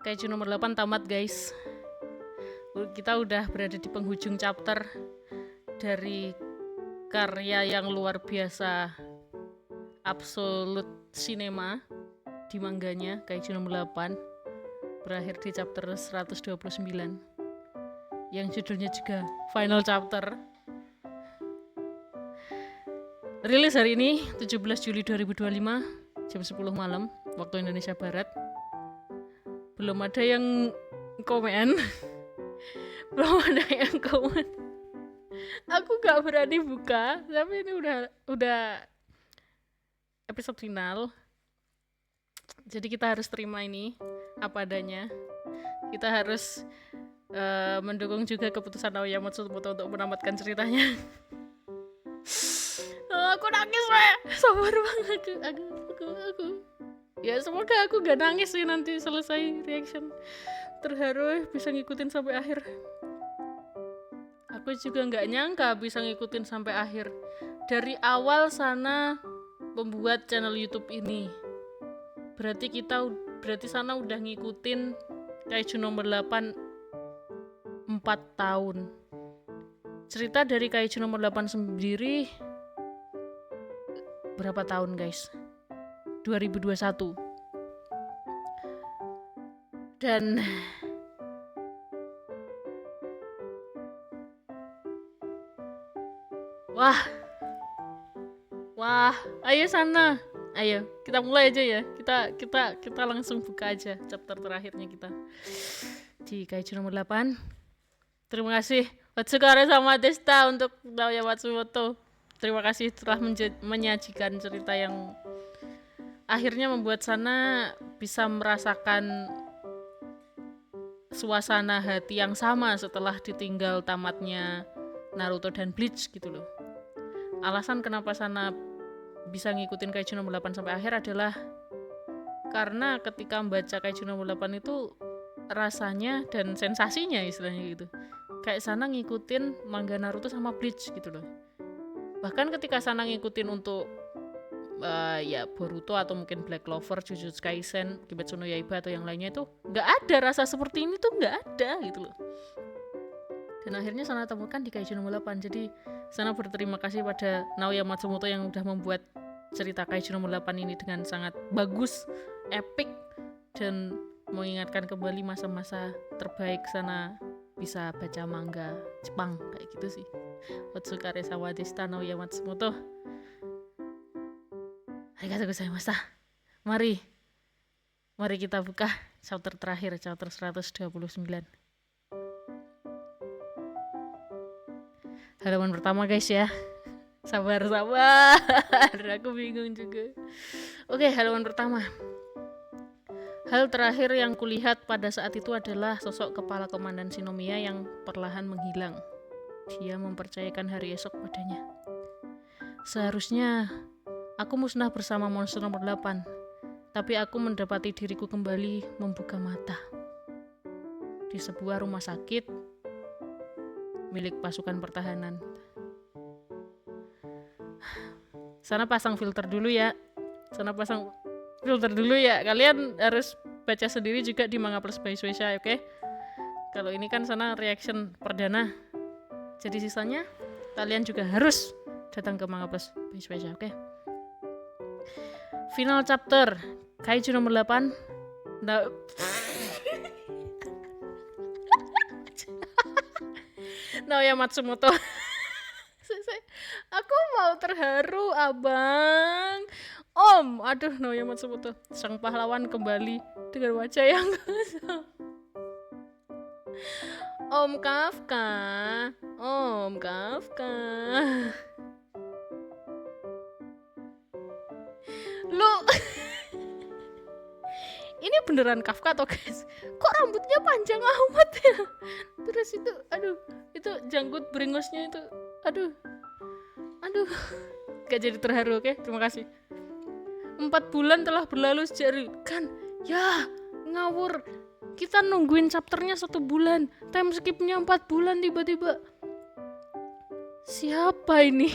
Kaiju nomor 8 tamat guys. Kita udah berada di penghujung chapter dari karya yang luar biasa Absolute Cinema di mangganya Kaiju nomor 8, berakhir di chapter 129 yang judulnya juga final chapter. Rilis hari ini 17 Juli 2025 jam 10 malam waktu Indonesia Barat. Belum ada yang komen. Aku gak berani buka, tapi ini udah episode final. Jadi kita harus terima ini apa adanya. Kita harus mendukung juga keputusan Naoya Matsumoto untuk menamatkan ceritanya. Aku nangis, sabar banget aku. Ya semoga aku gak nangis sih nanti selesai reaction. Terharu bisa ngikutin sampai akhir. Aku juga gak nyangka bisa ngikutin sampai akhir. Dari awal sana membuat channel YouTube ini. Berarti sana udah ngikutin Kaiju nomor 8 4 tahun. Cerita dari Kaiju nomor 8 sendiri berapa tahun guys? 2021. Dan wah, ayo sana. Ayo, kita mulai aja ya. Kita langsung buka aja chapter terakhirnya kita di Kaiju nomor 8. Terima kasih Watsukare sama Desta untuk Naoya Matsumoto. Terima kasih telah menyajikan cerita yang akhirnya membuat sana bisa merasakan suasana hati yang sama setelah ditinggal tamatnya Naruto dan Bleach gitu loh. Alasan kenapa sana bisa ngikutin Kaiju nomor 8 sampai akhir adalah karena ketika membaca Kaiju nomor 8 itu rasanya dan sensasinya istilahnya gitu. Kayak sana ngikutin manga Naruto sama Bleach gitu loh. Bahkan ketika sana ngikutin untuk ya Boruto atau mungkin Black Clover, Jujutsu Kaisen, Kimetsu no Yaiba atau yang lainnya itu nggak ada rasa seperti ini tuh, nggak ada gitu loh. Dan akhirnya sana temukan di Kaiju nomor 8. Jadi sana berterima kasih pada Naoya Matsumoto yang udah membuat cerita Kaiju nomor 8 ini dengan sangat bagus, epic, dan mengingatkan kembali masa-masa terbaik sana bisa baca manga Jepang kayak gitu sih. Watsukare sama Desta Naoya Matsumoto. Arigatou gozaimashita. Mari kita buka chapter terakhir, chapter 129. Halaman pertama guys ya. Sabar. Aku bingung juga. Oke, halaman pertama. Hal terakhir yang kulihat pada saat itu adalah sosok kepala komandan Shinomiya yang perlahan menghilang. Dia mempercayakan hari esok padanya. Seharusnya aku musnah bersama monster nomor 8, tapi aku mendapati diriku kembali membuka mata di sebuah rumah sakit milik pasukan pertahanan. Sana pasang filter dulu ya. Kalian harus baca sendiri juga di Manga Plus by Shueisha, oke? Kalau ini kan sana reaction perdana. Jadi sisanya kalian juga harus datang ke Manga Plus by Shueisha, oke? Final chapter Kaiju nomor 8. Naoya Matsumoto. Aku mau terharu, abang. Aduh, Naoya Matsumoto, sang pahlawan kembali dengan wajah yang kusam. Om Kafka. Lu ini beneran Kafka atau guys? Kok rambutnya panjang amat ya? Terus itu janggut brengosnya itu, aduh, gak jadi terharu, oke? Terima kasih. 4 bulan telah berlalu sejak kan? Ya, ngawur. Kita nungguin chapternya 1 bulan, time skipnya 4 bulan tiba-tiba. Siapa ini?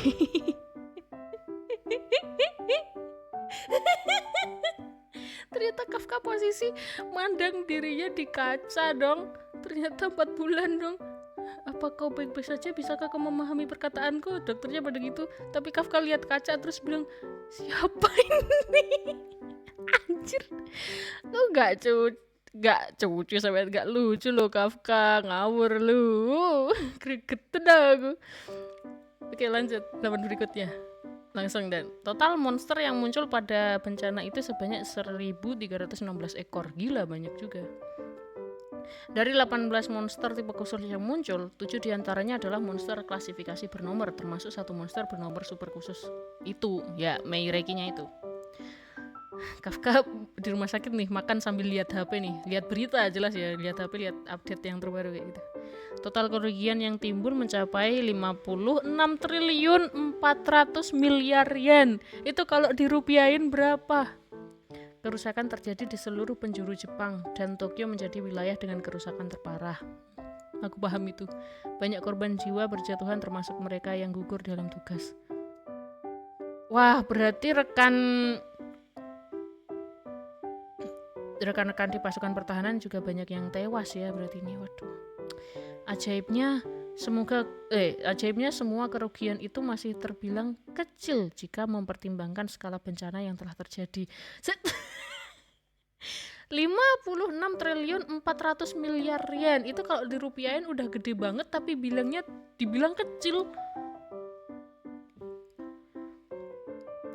Ternyata Kafka posisi mandang dirinya di kaca dong. Ternyata 4 bulan dong. Apa kau baik-baik saja? Bisakah kau memahami perkataanku? Dokternya pada gitu. Tapi Kafka lihat kaca terus bilang, siapa ini? Anjir, lu gak cucu sampai gak lucu lo Kafka, ngawur lu. Gregetan aku. Oke, lanjut halaman berikutnya. Langsung dan total monster yang muncul pada bencana itu sebanyak 1.316 ekor. Gila, banyak juga. Dari 18 monster tipe khusus yang muncul, 7 diantaranya adalah monster klasifikasi bernomor, termasuk 1 monster bernomor super khusus. Itu, ya, Meireki-nya itu. Kafka di rumah sakit nih, makan sambil lihat HP nih, lihat berita jelas ya, lihat HP, lihat update yang terbaru kayak gitu. Total kerugian yang timbul mencapai 56 triliun 400 miliar yen. Itu kalau dirupiahin berapa? Kerusakan terjadi di seluruh penjuru Jepang dan Tokyo menjadi wilayah dengan kerusakan terparah. Aku paham itu. Banyak korban jiwa berjatuhan termasuk mereka yang gugur dalam tugas. Wah, berarti rekan-rekan di pasukan pertahanan juga banyak yang tewas ya berarti ini. Waduh. Ajaibnya semua kerugian itu masih terbilang kecil jika mempertimbangkan skala bencana yang telah terjadi. 56 triliun 400 miliar yen. Itu kalau dirupiahin udah gede banget tapi dibilang kecil.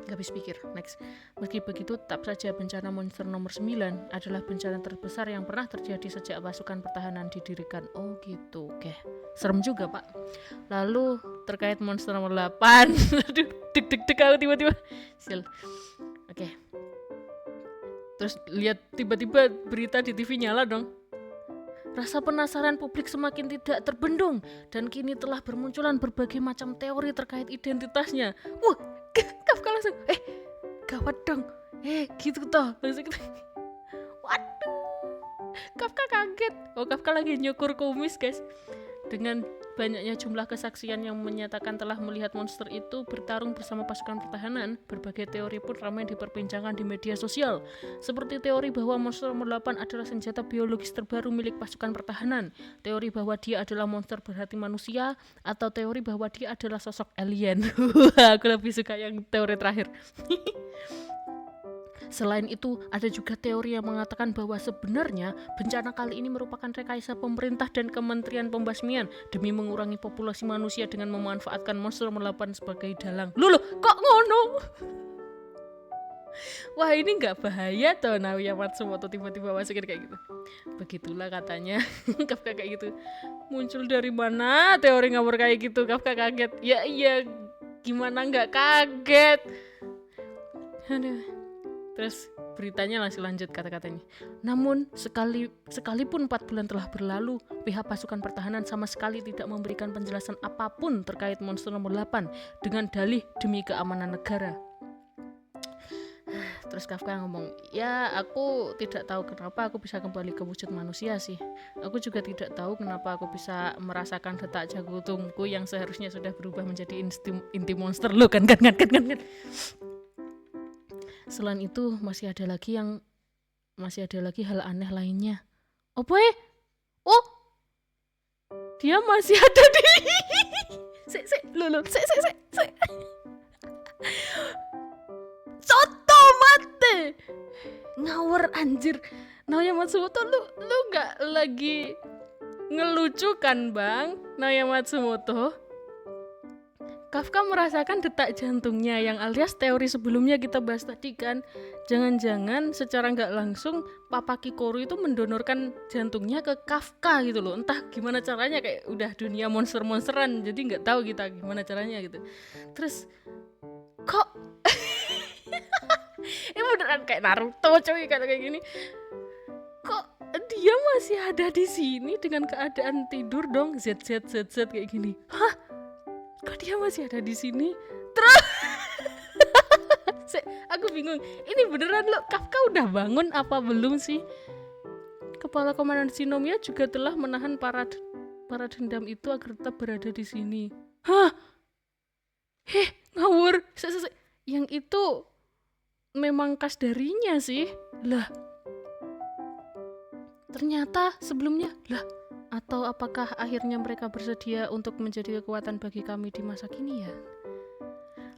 Gak habis pikir. Next. Meski begitu, tetap saja bencana monster nomor 9 adalah bencana terbesar yang pernah terjadi sejak pasukan pertahanan didirikan. Oh gitu, oke. Serem juga, Pak. Lalu terkait monster nomor 8. Aduh, deg-deg aku tiba-tiba. Oke. Terus lihat tiba-tiba berita di TV nyala dong. Rasa penasaran publik semakin tidak terbendung dan kini telah bermunculan berbagai macam teori terkait identitasnya. Wah, Kafka langsung, gawat dong, gitu toh, langsung waduh, Kafka kaget. Kafka lagi nyukur kumis guys. Dengan banyaknya jumlah kesaksian yang menyatakan telah melihat monster itu bertarung bersama pasukan pertahanan, berbagai teori pun ramai diperbincangkan di media sosial. Seperti teori bahwa monster nomor 8 adalah senjata biologis terbaru milik pasukan pertahanan, teori bahwa dia adalah monster berhati manusia, atau teori bahwa dia adalah sosok alien. Aku lebih suka yang teori terakhir. Selain itu, ada juga teori yang mengatakan bahwa sebenarnya bencana kali ini merupakan rekayasa pemerintah dan Kementerian Pembasmian demi mengurangi populasi manusia dengan memanfaatkan monster nomor 8 sebagai dalang. Loh, kok ngono? Wah, ini nggak bahaya toh Naoya Matsumoto tiba-tiba masukin kayak gitu. Begitulah katanya. Kafka kayak gitu. Muncul dari mana teori ngawur kayak gitu? Kafka kaget. Ya iya, gimana nggak kaget? Aduh. Terus beritanya langsung lanjut kata-katanya. Namun sekalipun 4 bulan telah berlalu, pihak pasukan pertahanan sama sekali tidak memberikan penjelasan apapun terkait monster nomor 8 dengan dalih demi keamanan negara. Terus Kafka ngomong, ya aku tidak tahu kenapa aku bisa kembali ke wujud manusia sih. Aku juga tidak tahu kenapa aku bisa merasakan detak jantungku yang seharusnya sudah berubah menjadi inti monster lo kan. Selain itu masih ada lagi hal aneh lainnya. Apa ya? Oh, dia masih ada di. Soto mate. Ngawur anjir. Naoya Matsumoto, lu nggak lagi ngelucu kan bang? Naoya Matsumoto. Kafka merasakan detak jantungnya yang alias teori sebelumnya kita bahas tadi kan. Jangan-jangan secara nggak langsung Papa Kikoru itu mendonorkan jantungnya ke Kafka gitu loh. Entah gimana caranya, kayak udah dunia monster-monsteran, jadi nggak tahu kita gimana caranya gitu. Terus kok ini beneran kayak Naruto coy kayak gini. Kok dia masih ada di sini dengan keadaan tidur dong, Z kayak gini. Hah? Kok dia masih ada di sini? Terus aku bingung. Ini beneran lo Kafka udah bangun apa belum sih? Kepala Komandan Shinomiya juga telah menahan para dendam itu agar tetap berada di sini. Hah? Ngawur. Yang itu memang kas darinya sih. Lah, ternyata sebelumnya, lah, atau apakah akhirnya mereka bersedia untuk menjadi kekuatan bagi kami di masa kini ya?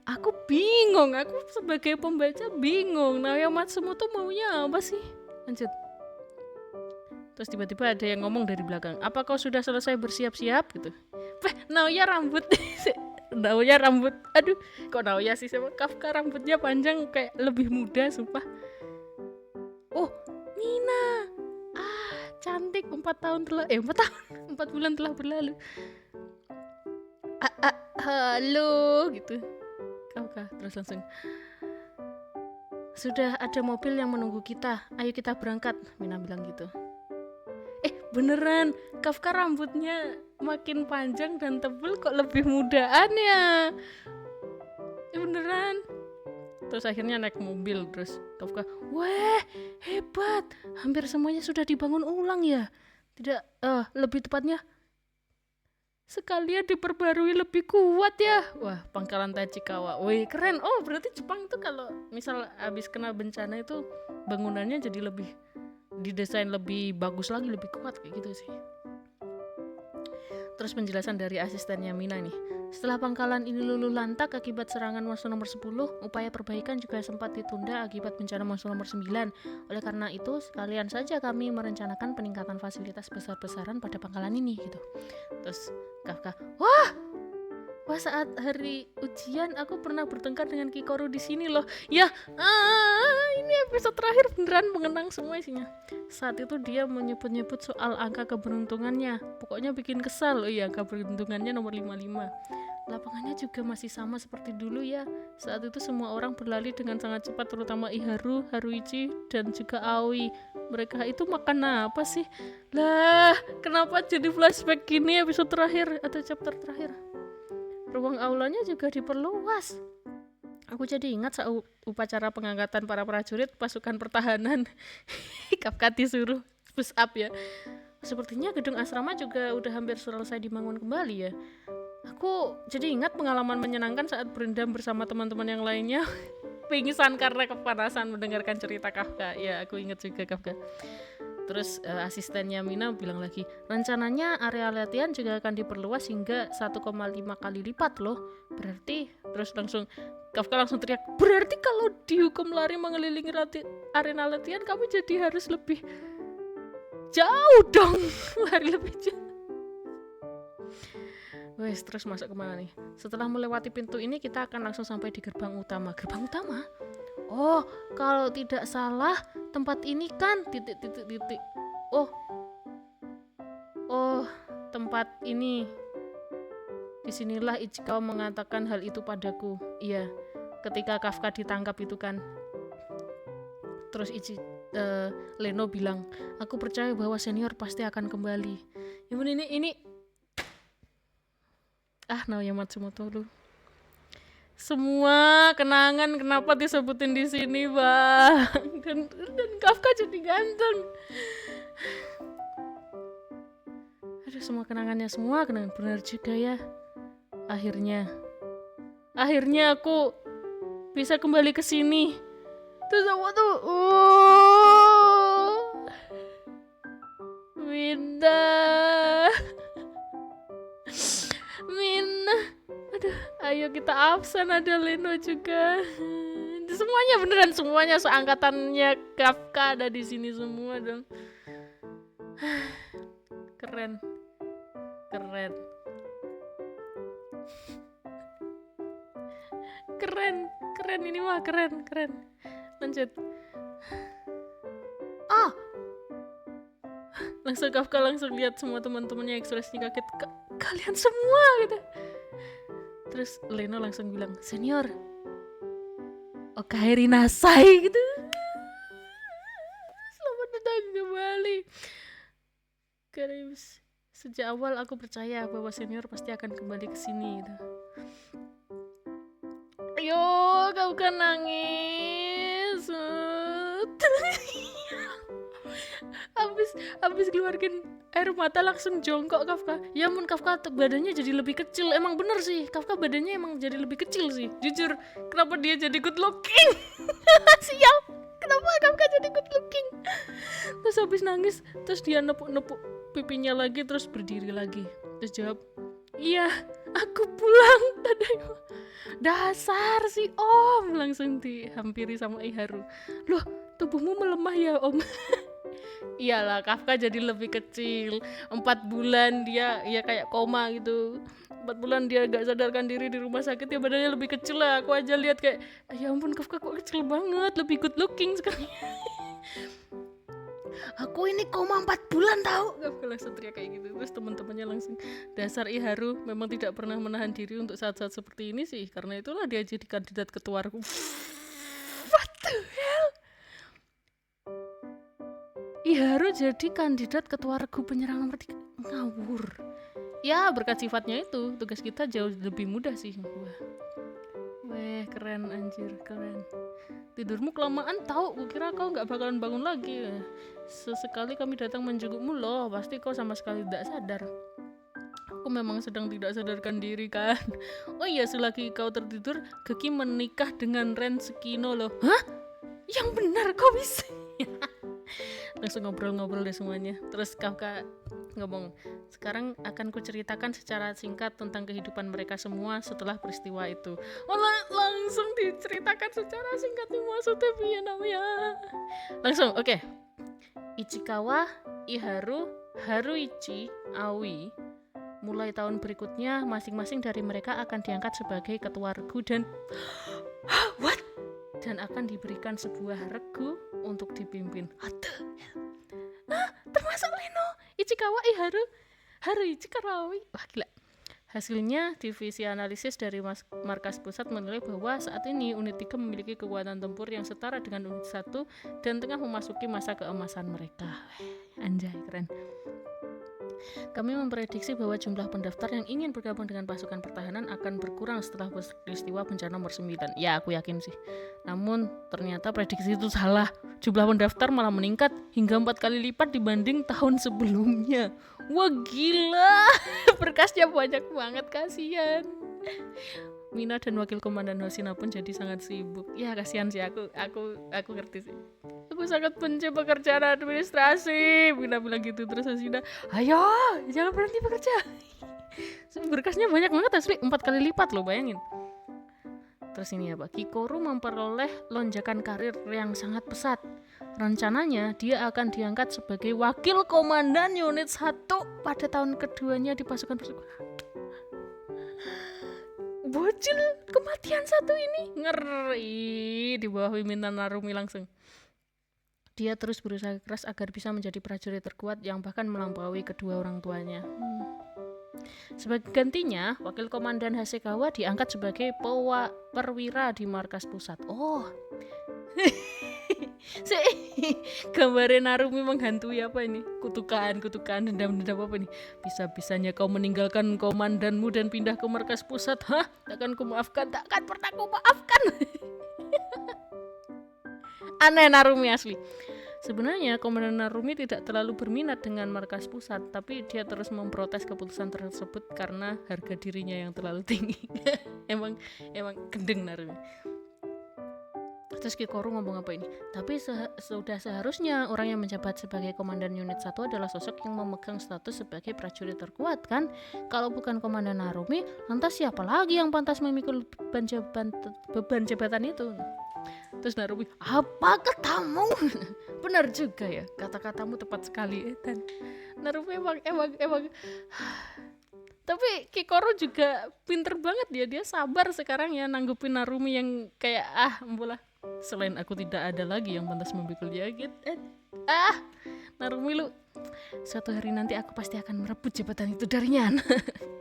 Aku bingung, aku sebagai pembaca bingung. Naoya Matsumoto maunya apa sih? Lanjut. Terus tiba-tiba ada yang ngomong dari belakang, apa kau sudah selesai bersiap-siap gitu? Naoya rambut Naoya rambut, aduh kok Naoya sih, sama Kafka rambutnya panjang kayak lebih muda sumpah. Oh Mina, cantik, 4 bulan telah berlalu. Halo gitu Kafka. Terus langsung, sudah ada mobil yang menunggu kita, ayo kita berangkat, Mina bilang gitu. Beneran Kafka rambutnya makin panjang dan tebel kok lebih mudaan ya. Beneran. Terus akhirnya naik mobil. Terus Kafka, wah hebat, hampir semuanya sudah dibangun ulang ya. Tidak, lebih tepatnya sekalian diperbarui lebih kuat ya. Wah, pangkalan Tachikawa, wih keren. Oh berarti Jepang itu kalau misal habis kena bencana itu bangunannya jadi lebih didesain lebih bagus lagi, lebih kuat kayak gitu sih. Terus penjelasan dari asistennya Mina nih. Setelah pangkalan ini luluh lantak akibat serangan monster nomor 10, upaya perbaikan juga sempat ditunda akibat bencana monster nomor 9. Oleh karena itu, sekalian saja kami merencanakan peningkatan fasilitas besar-besaran pada pangkalan ini gitu. Terus Kafka, wah saat hari ujian aku pernah bertengkar dengan Kikoru di sini loh. Ya, ini episode terakhir beneran mengenang semua isinya. Saat itu dia menyebut-nyebut soal angka keberuntungannya. Pokoknya bikin kesal. Oh iya, angka keberuntungannya nomor 55. Lapangannya juga masih sama seperti dulu ya. Saat itu semua orang berlari dengan sangat cepat, terutama Iharu, Haruichi, dan juga Aoi. Mereka itu makan apa sih? Lah, kenapa jadi flashback gini episode terakhir atau chapter terakhir? Ruang aulanya juga diperluas. Aku jadi ingat saat upacara pengangkatan para prajurit pasukan pertahanan. Kafka disuruh push up ya. Sepertinya gedung asrama juga udah hampir selesai dibangun kembali ya. Aku jadi ingat pengalaman menyenangkan saat berendam bersama teman-teman yang lainnya. Pingsan karena kepanasan mendengarkan cerita Kafka. Ya, aku ingat juga Kafka. Terus asistennya Mina bilang lagi, rencananya area latihan juga akan diperluas hingga 1,5 kali lipat loh. Berarti, terus Kafka langsung teriak, berarti kalau dihukum lari mengelilingi arena latihan kamu jadi harus lebih jauh dong. Lari lebih jauh. Wes, terus masuk kemana nih? Setelah melewati pintu ini kita akan langsung sampai di gerbang utama. Gerbang utama? Oh, kalau tidak salah tempat ini kan titik. Oh, tempat ini. Disinilah Ichikawa mengatakan hal itu padaku. Iya, ketika Kafka ditangkap itu kan. Terus Leno bilang, aku percaya bahwa senior pasti akan kembali. Ya ini Naoya Matsumoto lu. Semua kenangan kenapa disebutin di sini, Bang? Dan Kafka jadi ganteng. Aduh, semua kenangan benar juga ya. Akhirnya aku bisa kembali ke sini. Terus apa tuh? Mina. Aduh, ayo kita absen, ada Leno juga. Semuanya seangkatannya Kafka ada di sini semua dong. Keren ini mah keren. Lanjut. Langsung Kafka lihat semua teman-temannya ekspresinya kaget, kalian semua gitu. Terus Leno langsung bilang, senior, okaeri nasai gitu. Selamat datang kembali. Karena sejak awal aku percaya bahwa senior pasti akan kembali ke sini gitu. Ayo, kau kan nangis. Habis keluarin air mata langsung jongkok Kafka. Ya ampun, Kafka badannya jadi lebih kecil. Emang bener sih, Kafka badannya emang jadi lebih kecil sih. Jujur, kenapa dia jadi good looking? Sial, Kenapa Kafka jadi good looking? Terus habis nangis, terus dia nepuk-nepuk pipinya lagi, terus berdiri lagi. Terus jawab, iya, aku pulang Tadaima. Dasar si Om, langsung dihampiri sama Iharu. Loh, tubuhmu melemah ya Om? Iyalah, Kafka jadi lebih kecil. 4 bulan dia ya kayak koma gitu. 4 bulan dia gak sadarkan diri di rumah sakit, ya badannya lebih kecil lah. Aku aja lihat kayak, ya ampun Kafka kok kecil banget, lebih good looking sekarang. Aku ini koma 4 bulan tahu. Kafka langsung teriak kayak gitu. Terus teman-temannya langsung, dasar Iharu memang tidak pernah menahan diri untuk saat-saat seperti ini sih. Karena itulah dia jadi kandidat ketua. What the hell? Iharu jadi kandidat ketua regu penyerang nomor 3. Ngawur. Ya berkat sifatnya itu, tugas kita jauh lebih mudah sih. Weh, keren anjir, keren. Tidurmu kelamaan tahu, kukira kau gak bakalan bangun lagi. Sesekali kami datang menjengukmu loh, pasti kau sama sekali tidak sadar. Aku memang sedang tidak sadarkan diri kan. Oh iya, selagi kau tertidur, Geki menikah dengan Ren Sekino loh. Hah? Yang benar kau bisa? Langsung ngobrol-ngobrol deh semuanya. Terus Kafka ngomong, sekarang akan kuceritakan secara singkat tentang kehidupan mereka semua setelah peristiwa itu. Oh, langsung diceritakan secara singkat nih, maksudnya piye namanya. Langsung, oke. Ichikawa, Iharu, Haruichi, Aoi. Mulai tahun berikutnya, masing-masing dari mereka akan diangkat sebagai ketua regu dan what? Dan akan diberikan sebuah regu untuk dipimpin. Termasuk Leno, Ichikawa, Iharu, Haruichi, Karawi. Wah gila. Hasilnya, divisi analisis dari markas pusat menilai bahwa saat ini unit 3 memiliki kekuatan tempur yang setara dengan unit 1 dan tengah memasuki masa keemasan mereka. Anjay, keren. Kami memprediksi bahwa jumlah pendaftar yang ingin bergabung dengan pasukan pertahanan akan berkurang setelah peristiwa bencana nomor 9. Ya, aku yakin sih. Namun, ternyata prediksi itu salah. Jumlah pendaftar malah meningkat hingga 4 kali lipat dibanding tahun sebelumnya. Wah, gila. Berkasnya banyak banget, kasihan. Mina dan wakil komandan Hoshina pun jadi sangat sibuk. Ya, kasihan sih, aku ngerti sih. Aku sangat benci pekerjaan administrasi. Mina bilang gitu, terus Hoshina, ayo jangan berhenti bekerja. Berkasnya banyak banget asli, 4 kali lipat loh, bayangin. Terus ini apa, Kikoru memperoleh lonjakan karir yang sangat pesat. Rencananya dia akan diangkat sebagai wakil komandan unit 1 pada tahun keduanya di pasukan persukaan. Bocil kematian satu ini ngeri di bawah pimpinan Narumi langsung. Dia terus berusaha keras agar bisa menjadi prajurit terkuat yang bahkan melampaui kedua orang tuanya. Sebagai gantinya, wakil komandan Hasegawa diangkat sebagai perwira di markas pusat. Oh, gambarnya Narumi menghantui apa ini? Kutukan, dendam apa ini? Bisa-bisanya kau meninggalkan komandanmu dan pindah ke markas pusat. Hah? Takkan pernah kumaafkan. Aneh Narumi asli. Sebenarnya komandan Narumi tidak terlalu berminat dengan markas pusat, tapi dia terus memprotes keputusan tersebut karena harga dirinya yang terlalu tinggi. emang gendeng Narumi. Terus Kikoru ngomong apa ini? Tapi sudah seharusnya orang yang menjabat sebagai komandan unit 1 adalah sosok yang memegang status sebagai prajurit terkuat kan? Kalau bukan komandan Narumi, lantas siapa lagi yang pantas memikul beban jabatan itu? Terus Narumi, apa katamu? Benar juga ya, kata-katamu tepat sekali. Dan Narumi emang tapi Kikoru juga pinter banget dia sabar sekarang ya nanggupin Narumi yang kayak embolah. Selain aku tidak ada lagi yang pantas memikul dia gitu. Narumi lu, suatu hari nanti aku pasti akan merebut jabatan itu darinya.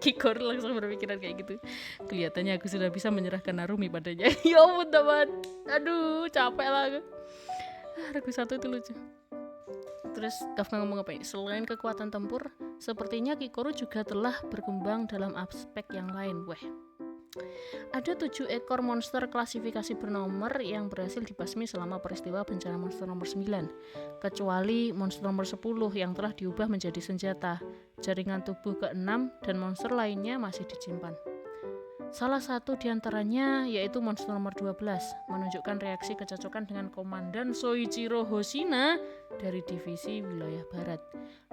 Kikoru langsung berpikiran kayak gitu. Kelihatannya aku sudah bisa menyerahkan Narumi padanya. Ya ampun teman, aduh capek lah aku. Regu 1 itu lucu. Terus Kafka ngomong apa ini? Selain kekuatan tempur, sepertinya Kikoru juga telah berkembang dalam aspek yang lain. Ada 7 ekor monster klasifikasi bernomor yang berhasil dibasmi selama peristiwa bencana monster nomor 9, kecuali monster nomor 10 yang telah diubah menjadi senjata. Jaringan tubuh ke-6 dan monster lainnya masih disimpan. Salah satu diantaranya yaitu monster nomor 12, menunjukkan reaksi kecocokan dengan Komandan Soichiro Hoshina dari Divisi Wilayah Barat.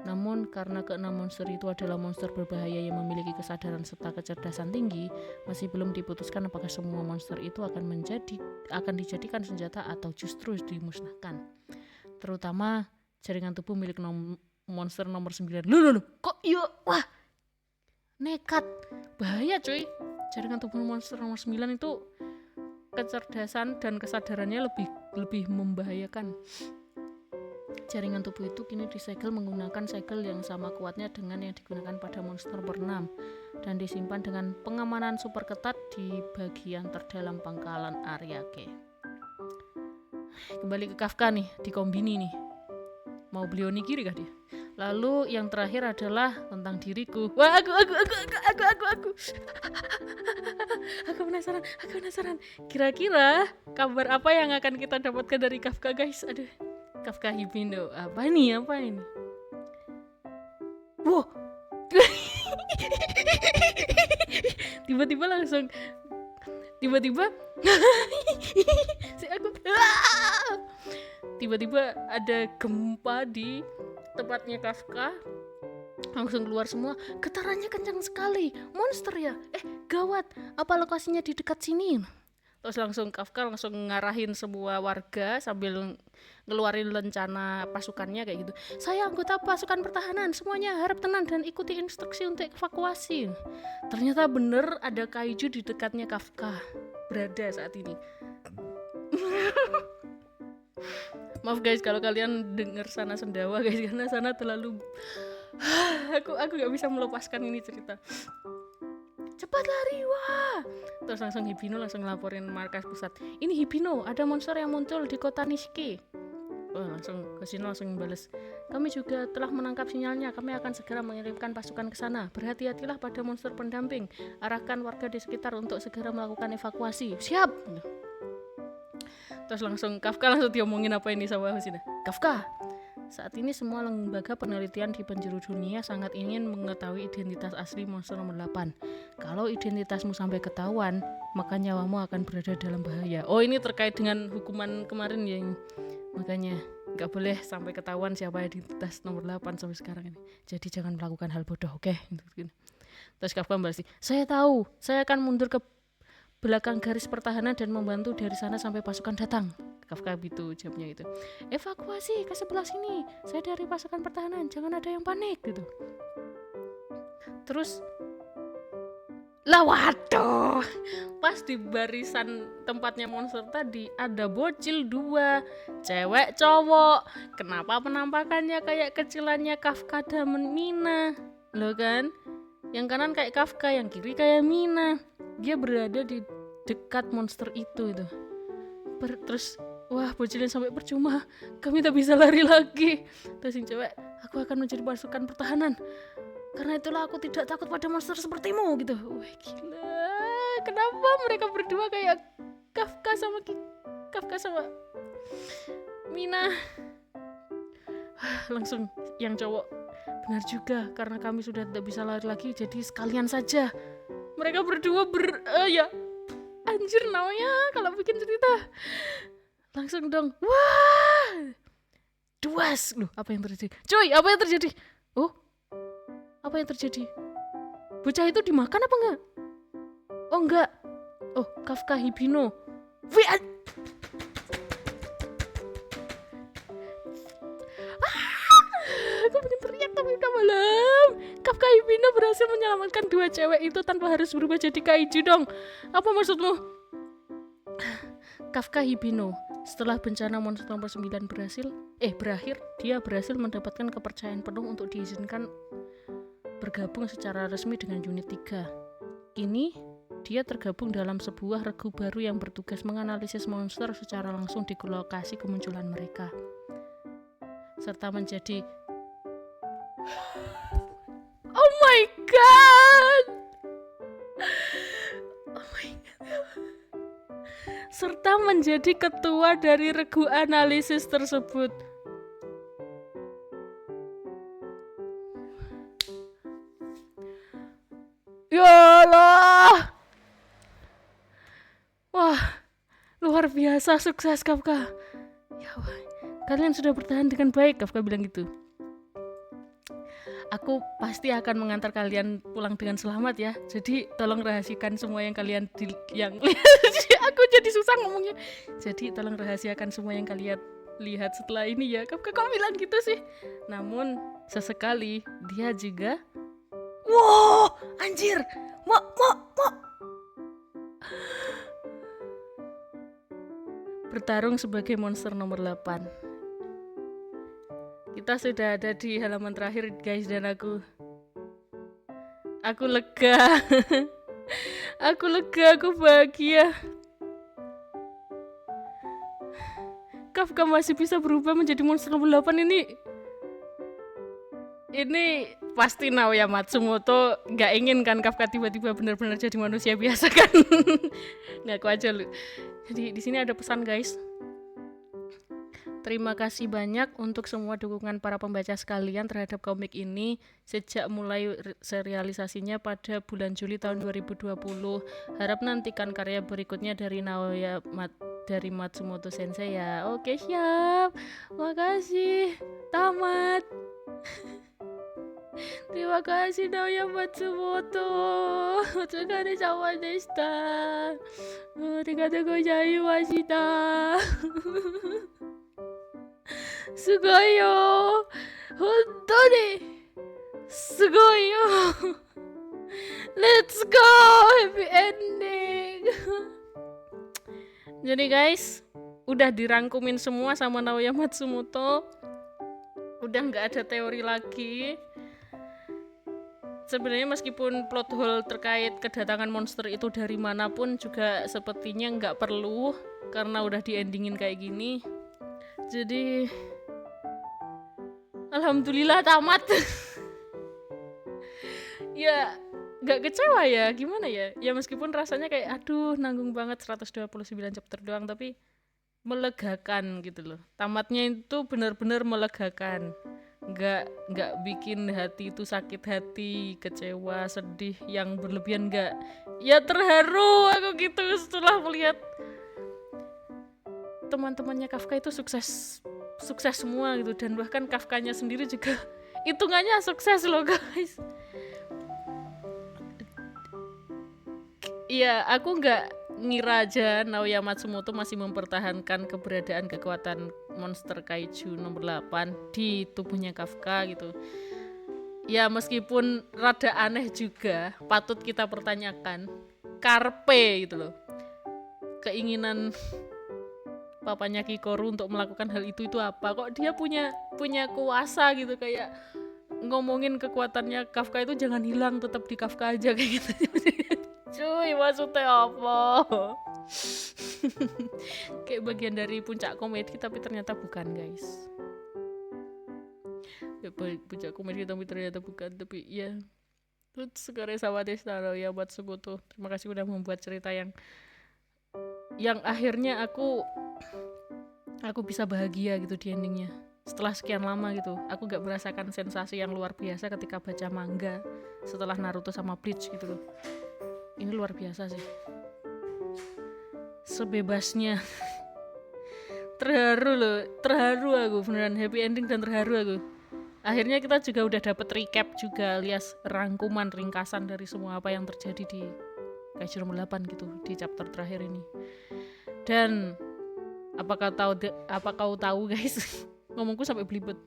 Namun karena keenam monster itu adalah monster berbahaya yang memiliki kesadaran serta kecerdasan tinggi, masih belum diputuskan apakah semua monster itu akan dijadikan senjata atau justru dimusnahkan. Terutama jaringan tubuh milik monster nomor 9. Loh, kok iya? Wah, nekat, bahaya cuy. Jaringan tubuh monster nomor 9 itu kecerdasan dan kesadarannya lebih membahayakan. Jaringan tubuh itu kini disegel menggunakan segel yang sama kuatnya dengan yang digunakan pada monster nomor 6 dan disimpan dengan pengamanan super ketat di bagian terdalam pangkalan Ariake. Kembali ke Kafka nih, di Kombini nih. Mau beli onigiri kah dia? Lalu yang terakhir adalah tentang diriku. Wah, aku penasaran. Kira-kira kabar apa yang akan kita dapatkan dari Kafka, guys? Aduh, Kafka Hibino. Apa ini? Wow. Tiba-tiba tiba-tiba ada gempa di tempatnya Kafka, langsung keluar semua. Getarannya kencang sekali, monster ya? Gawat, apa lokasinya di dekat sini? Terus langsung Kafka ngarahin semua warga sambil ngeluarin rencana pasukannya kayak gitu. Saya anggota pasukan pertahanan, semuanya harap tenang dan ikuti instruksi untuk evakuasi. Ternyata bener ada kaiju di dekatnya Kafka berada saat ini. Maaf guys kalau kalian dengar sana sendawa guys, karena sana terlalu aku gak bisa melepaskan ini cerita. Cepat lari, wah! Terus langsung Hibino langsung laporin markas pusat. Ini Hibino, ada monster yang muncul di kota Nishiki. Hoshino langsung balas. Kami juga telah menangkap sinyalnya. Kami akan segera mengirimkan pasukan ke sana. Berhati-hatilah pada monster pendamping. Arahkan warga di sekitar untuk segera melakukan evakuasi. Siap! Terus langsung Kafka langsung diomongin apa ini sama Hoshino. Kafka, saat ini semua lembaga penelitian di penjuru dunia sangat ingin mengetahui identitas asli monster nomor 8. Kalau identitasmu sampai ketahuan, maka nyawamu akan berada dalam bahaya. Oh, ini terkait dengan hukuman kemarin yang makanya gak boleh sampai ketahuan siapa identitas nomor 8 sampai sekarang ini. Jadi jangan melakukan hal bodoh, oke? Terus Kafka membalas, saya tahu, saya akan mundur ke belakang garis pertahanan dan membantu dari sana sampai pasukan datang. Kafka gitu jawabnya gitu. Evakuasi ke sebelah sini. Saya dari pasukan pertahanan, jangan ada yang panik gitu. Terus waduh, pas di barisan tempatnya monster tadi ada bocil 2, cewek cowok. Kenapa penampakannya kayak kecilannya Kafka dan Mina? Loh kan? Yang kanan kayak Kafka, yang kiri kayak Mina. Dia berada di dekat monster itu. Terus wah, bocilnya sampai percuma, kami tak bisa lari lagi. Terus yang cewek, aku akan menjadi pasukan pertahanan. Karena itulah aku tidak takut pada monster sepertimu gitu. Wah gila, kenapa mereka berdua kayak Kafka sama Mina? Langsung yang cowok, benar juga, karena kami sudah tidak bisa lari lagi, jadi sekalian saja. Mereka berdua ya anjir namanya kalau bikin cerita. Langsung dong, wah, duas. Loh, apa yang terjadi? Cuy, apa yang terjadi? Oh, apa yang terjadi? Bocah itu dimakan apa enggak? Oh enggak. Oh, Kafka Hibino. Aku pengen teriak tapi udah malam. Kafka Hibino berhasil menyelamatkan 2 cewek itu tanpa harus berubah jadi kaiju dong. Apa maksudmu? Kafka Hibino, setelah bencana monster nomor 9 berakhir, dia berhasil mendapatkan kepercayaan penuh untuk diizinkan bergabung secara resmi dengan unit 3. Kini, dia tergabung dalam sebuah regu baru yang bertugas menganalisis monster secara langsung di lokasi kemunculan mereka. Serta menjadi oh my god! Serta menjadi ketua dari regu analisis tersebut. Ya Allah, biasa sukses Kafka. Ya wah, kalian sudah bertahan dengan baik, Kafka bilang gitu. Aku pasti akan mengantar kalian pulang dengan selamat ya. Jadi tolong rahasiakan semua yang kalian yang aku jadi susah ngomongnya. Jadi tolong rahasiakan semua yang kalian lihat setelah ini ya. Kafka kok bilang gitu sih. Namun sesekali dia juga wow, anjir. Mo bertarung sebagai monster nomor 8. Kita sudah ada di halaman terakhir guys, dan aku lega. Aku bahagia. Kafka masih bisa berubah menjadi monster nomor 8 ini pasti Naoya Matsumoto nggak ingin kan Kafka tiba-tiba benar-benar jadi manusia biasa kan. Ngaku aja lu. Jadi di sini ada pesan guys. Terima kasih banyak untuk semua dukungan para pembaca sekalian terhadap komik ini sejak mulai serialisasinya pada bulan Juli tahun 2020. Harap nantikan karya berikutnya dari Naoya dari Matsumoto Sensei ya. Oke, siap. Makasih. Tamat. Terima kasih Naoya Matsumoto. Otsukare sama deshita. Arigatou gozaimashita. すごいよ本当にすごいよ Let's go happy ending. Jadi guys, udah dirangkumin semua sama Naoya Matsumoto. Udah nggak ada teori lagi. Sebenarnya meskipun plot hole terkait kedatangan monster itu dari manapun juga sepertinya nggak perlu karena udah di endingin kayak gini. Jadi alhamdulillah tamat. Ya gak kecewa ya, gimana ya. Ya meskipun rasanya kayak aduh nanggung banget 129 chapter doang, tapi melegakan gitu loh. Tamatnya itu benar-benar melegakan. Gak bikin hati itu sakit hati, kecewa, sedih yang berlebihan, gak. Ya terharu aku gitu setelah melihat teman-temannya Kafka itu sukses semua gitu, dan bahkan Kafkanya sendiri juga hitungannya sukses loh guys. Iya, aku nggak ngira aja Naoya Matsumoto masih mempertahankan keberadaan kekuatan monster kaiju nomor 8 di tubuhnya Kafka gitu. Ya meskipun rada aneh juga, patut kita pertanyakan Karpe gitu loh. Keinginan papanya Kikoru untuk melakukan hal itu apa? Kok dia punya kuasa gitu, kayak ngomongin kekuatannya Kafka itu jangan hilang, tetap di Kafka aja kayak gitu. Cuy, maksudnya apa? Kayak bagian dari puncak komedi tapi ternyata bukan guys. Ya, puncak komedi tapi ternyata bukan, tapi ya sekarang sama Destaro ya buat Suboto. Terima kasih udah membuat cerita yang akhirnya aku bisa bahagia gitu di endingnya. Setelah sekian lama gitu, aku gak merasakan sensasi yang luar biasa ketika baca manga setelah Naruto sama Bleach gitu loh. Ini luar biasa sih. Sebebasnya. Terharu aku beneran, happy ending dan terharu aku. Akhirnya kita juga udah dapet recap juga, alias rangkuman ringkasan dari semua apa yang terjadi di Kaiju nomor 8 gitu di chapter terakhir ini. Dan apa kau tahu guys, ngomongku sampai belibet.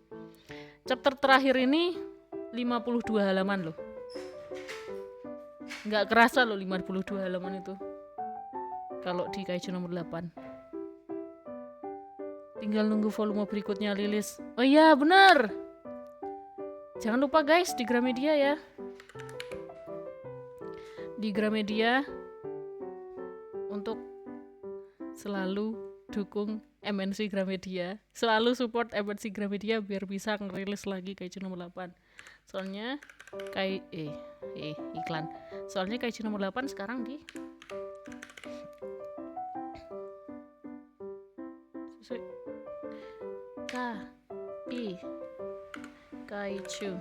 Chapter terakhir ini 52 halaman loh. Nggak kerasa loh 52 halaman itu kalau di Kaiju nomor 8. Tinggal nunggu volume berikutnya rilis. Oh iya benar, jangan lupa guys di Gramedia ya. Di Gramedia untuk selalu dukung MNC Gramedia, selalu support MNC Gramedia biar bisa ngerilis lagi Kaiju nomor 8. Soalnya iklan. Soalnya Kaiju nomor 8 sekarang di Kaiju.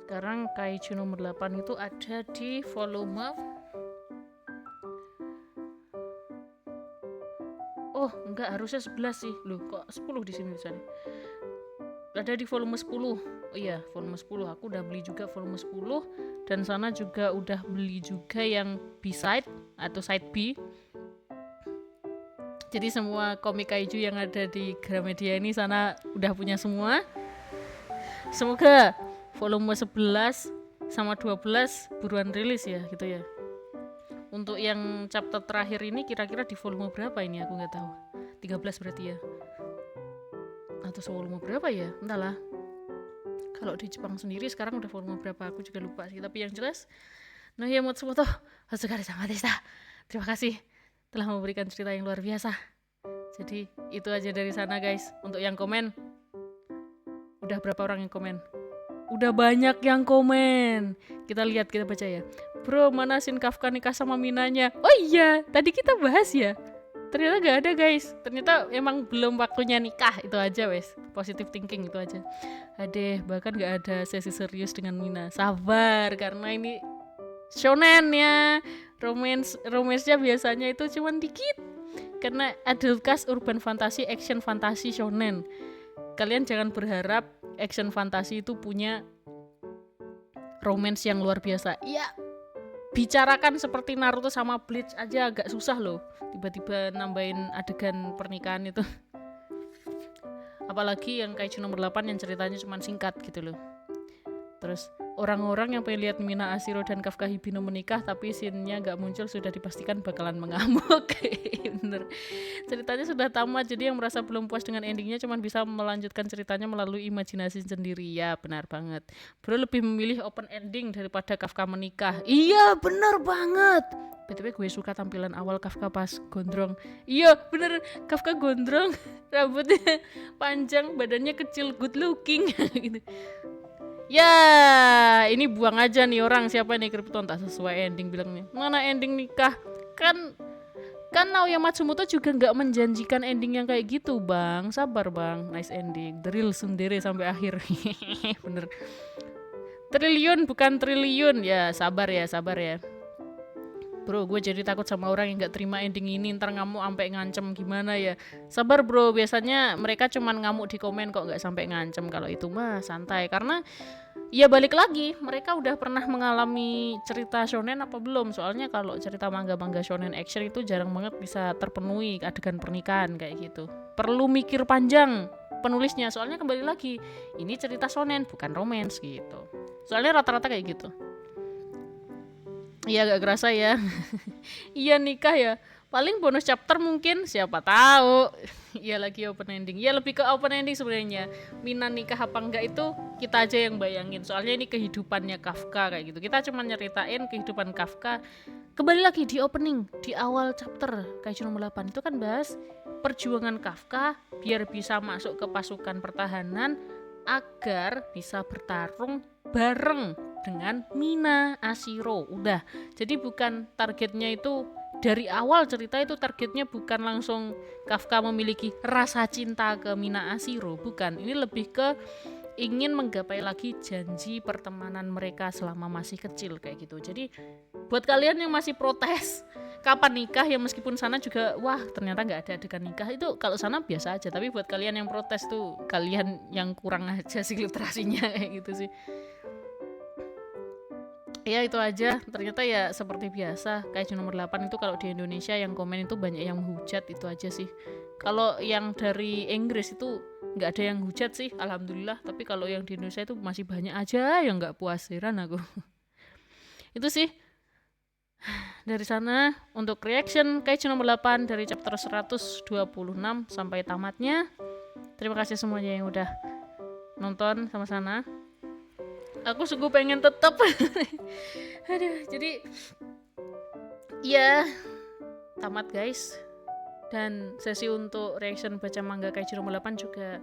Sekarang Kaiju nomor 8 itu ada di volume Oh enggak, harusnya 11 sih. Loh kok 10 di sini tulisannya. Ada di volume 10. Oh iya, volume 10. Aku udah beli juga volume 10. Dan sana juga udah beli juga yang B-side atau side B. Jadi semua komik kaiju yang ada di Gramedia ini sana udah punya semua. Semoga volume 11 sama 12 buruan rilis ya gitu ya. Untuk yang chapter terakhir ini kira-kira di volume berapa ini aku nggak tahu. 13 berarti ya. Atau volume berapa ya? Entahlah. Kalau di Jepang sendiri sekarang udah volume berapa aku juga lupa sih. Tapi yang jelas Naoya Matsumoto Otsukare sama deshita. Terima kasih telah memberikan cerita yang luar biasa. Jadi itu aja dari sana guys. Untuk yang komen, udah berapa orang yang komen? Udah banyak yang komen. Kita lihat, kita baca ya. Bro, mana Shin Kafka nikah sama Minanya? Oh iya, tadi kita bahas ya. Ternyata gak ada guys. Ternyata emang belum waktunya nikah. Itu aja wes. Positive thinking itu aja. Adeh, bahkan gak ada sesi serius dengan Mina. Sabar, karena ini shonen ya. Romance-nya biasanya itu cuman dikit. Karena adult cast urban fantasy, action fantasy, shonen. Kalian jangan berharap action fantasy itu punya romance yang luar biasa. Iya, bicarakan seperti Naruto sama Bleach aja agak susah loh. Tiba-tiba nambahin adegan pernikahan itu. Apalagi yang Kaiju nomor 8 yang ceritanya cuma singkat gitu loh. Terus orang-orang yang pengen lihat Mina Ashiro dan Kafka Hibino menikah tapi scene-nya gak muncul sudah dipastikan bakalan mengamuk. Bener. Ceritanya sudah tamat, jadi yang merasa belum puas dengan endingnya cuma bisa melanjutkan ceritanya melalui imajinasi sendiri. Ya benar banget. Bro lebih memilih open ending daripada Kafka menikah. Iya benar banget. BTW gue suka tampilan awal Kafka pas gondrong. Iya bener, Kafka gondrong. Rambutnya panjang, badannya kecil, good looking gitu. Ya, ini buang aja nih orang, siapa nih Krypton tak sesuai ending bilangnya. Mana ending nikah? Kan Naoya Matsumoto juga nggak menjanjikan ending yang kayak gitu, Bang. Sabar, Bang. Nice ending. The real sendiri sampai akhir. Bener. Triliun bukan triliun. Ya, sabar ya. Bro, gue jadi takut sama orang yang gak terima ending ini, ntar ngamuk sampai ngancem gimana ya. Sabar bro, biasanya mereka cuman ngamuk di komen kok, gak sampai ngancem. Kalau itu mah santai, karena ya balik lagi, mereka udah pernah mengalami cerita shonen apa belum. Soalnya kalau cerita manga-manga shonen action itu jarang banget bisa terpenuhi adegan pernikahan kayak gitu. Perlu mikir panjang penulisnya, soalnya kembali lagi, ini cerita shonen bukan romance gitu. Soalnya rata-rata kayak gitu. Iya gak kerasa ya. Iya nikah ya. Paling bonus chapter mungkin, siapa tahu. Iya lagi open ending. Ya lebih ke open ending sebenarnya. Mina nikah apa enggak itu kita aja yang bayangin. Soalnya ini kehidupannya Kafka kayak gitu. Kita cuma nyeritain kehidupan Kafka. Kembali lagi di opening, di awal chapter Kaiju nomor 8 itu kan bahas perjuangan Kafka biar bisa masuk ke pasukan pertahanan agar bisa bertarung bareng dengan Mina Ashiro. Udah, jadi bukan targetnya itu dari awal cerita itu targetnya bukan langsung Kafka memiliki rasa cinta ke Mina Ashiro, bukan. Ini lebih ke ingin menggapai lagi janji pertemanan mereka selama masih kecil kayak gitu. Jadi buat kalian yang masih protes kapan nikah ya, meskipun sana juga wah ternyata nggak ada adegan nikah, itu kalau sana biasa aja. Tapi buat kalian yang protes tuh kalian yang kurang aja sih literasinya kayak gitu sih. Ya itu aja, ternyata ya seperti biasa Kaiju nomor 8 itu kalau di Indonesia yang komen itu banyak yang menghujat, itu aja sih. Kalau yang dari Inggris itu nggak ada yang hujat sih, alhamdulillah. Tapi kalau yang di Indonesia itu masih banyak aja yang nggak puas, heran aku. Itu sih dari sana untuk reaction Kaiju nomor 8 dari chapter 126 sampai tamatnya. Terima kasih semuanya yang udah nonton sama sana. Aku sungguh pengen tetap. Aduh, jadi ya tamat guys. Dan sesi untuk reaction baca manga Kaiju nomor 8 juga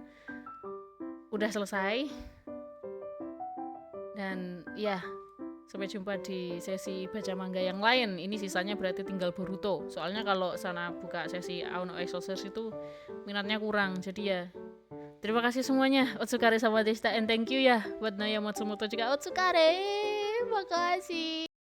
udah selesai. Dan ya, sampai jumpa di sesi baca manga yang lain. Ini sisanya berarti tinggal Boruto. Soalnya kalau sana buka sesi Aono Exorcist itu minatnya kurang. Jadi ya terima kasih semuanya. Otsukare sama deshita and thank you ya buat Naoya Matsumoto juga. Otsukare. Makasih.